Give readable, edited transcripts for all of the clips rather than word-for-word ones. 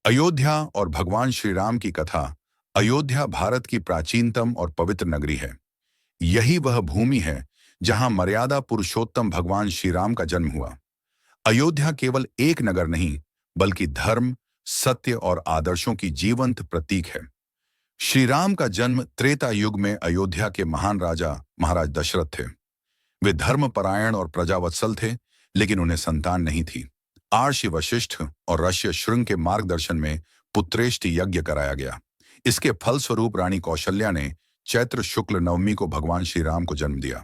अयोध्या और भगवान श्री राम की कथा। अयोध्या भारत की प्राचीनतम और पवित्र नगरी है। यही वह भूमि है जहां मर्यादा पुरुषोत्तम भगवान श्री राम का जन्म हुआ। अयोध्या केवल एक नगर नहीं, बल्कि धर्म, सत्य और आदर्शों की जीवंत प्रतीक है। श्री राम का जन्म त्रेता युग में अयोध्या के महान राजा महाराज दशरथ थे। वे धर्मपरायण और प्रजावत्सल थे, लेकिन उन्हें संतान नहीं थी। आर्षि वशिष्ठ और ऋष्य शृंग के मार्गदर्शन में पुत्रेष्टि यज्ञ कराया गया। इसके फलस्वरूप रानी कौशल्या ने चैत्र शुक्ल नवमी को भगवान श्री राम को जन्म दिया।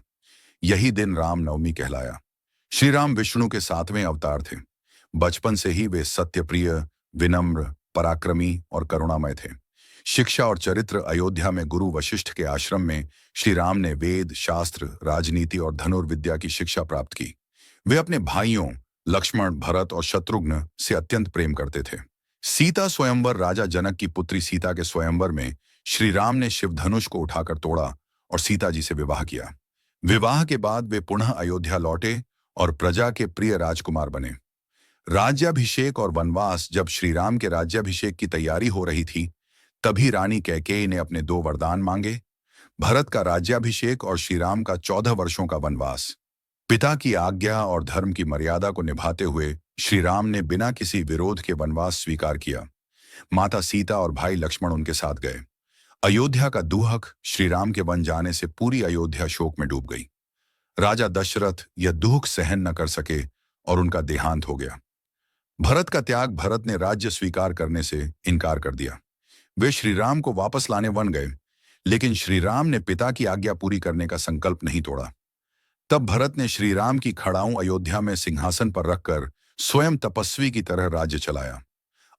यही दिन राम नवमी कहलाया। श्री राम विष्णु के 7वें अवतार थे। बचपन से ही वे सत्यप्रिय, विनम्र, पराक्रमी और करुणामय थे। शिक्षा और चरित्र। अयोध्या में गुरु वशिष्ठ के आश्रम में श्री राम ने वेद, शास्त्र, राजनीति और धनुर्विद्या की शिक्षा प्राप्त की। वे अपने भाइयों लक्ष्मण, भरत और शत्रुघ्न से अत्यंत प्रेम करते थे। सीता स्वयंवर। राजा जनक की पुत्री सीता के स्वयंवर में श्री राम ने शिव धनुष को उठाकर तोड़ा और सीता जी से विवाह किया। विवाह के बाद वे पुनः अयोध्या लौटे और प्रजा के प्रिय राजकुमार बने। राज्याभिषेक और वनवास। जब श्री राम के राज्याभिषेक की तैयारी हो रही थी, तभी रानी कैकेयी ने अपने 2 वरदान मांगे, भरत का राज्याभिषेक और श्री राम का 14 वर्षों का वनवास। पिता की आज्ञा और धर्म की मर्यादा को निभाते हुए श्री राम ने बिना किसी विरोध के वनवास स्वीकार किया। माता सीता और भाई लक्ष्मण उनके साथ गए। अयोध्या का दुहक। श्री राम के वन जाने से पूरी अयोध्या शोक में डूब गई। राजा दशरथ यह दुख सहन न कर सके और उनका देहांत हो गया। भरत का त्याग। भरत ने राज्य स्वीकार करने से इनकार कर दिया। वे श्री राम को वापस लाने वन गए, लेकिन श्री राम ने पिता की आज्ञा पूरी करने का संकल्प नहीं तोड़ा। तब भरत ने श्री राम की खड़ाऊं अयोध्या में सिंहासन पर रखकर स्वयं तपस्वी की तरह राज्य चलाया।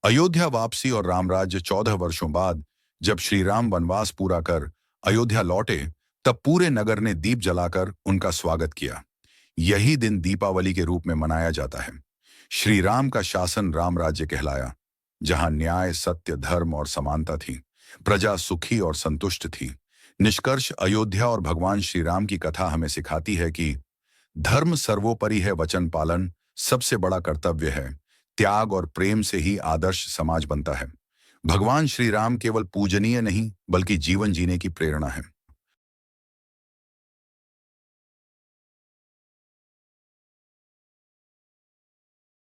अयोध्या वापसी और रामराज्य। 14 वर्षों बाद जब श्री राम वनवास पूरा कर अयोध्या लौटे, तब पूरे नगर ने दीप जलाकर उनका स्वागत किया। यही दिन दीपावली के रूप में मनाया जाता है। श्री राम का शासन राम राज्य कहलाया, जहां न्याय, सत्य, धर्म और समानता थी। प्रजा सुखी और संतुष्ट थी। निष्कर्ष। अयोध्या और भगवान श्री राम की कथा हमें सिखाती है कि धर्म सर्वोपरि है, वचन पालन सबसे बड़ा कर्तव्य है, त्याग और प्रेम से ही आदर्श समाज बनता है। भगवान श्री राम केवल पूजनीय नहीं, बल्कि जीवन जीने की प्रेरणा है।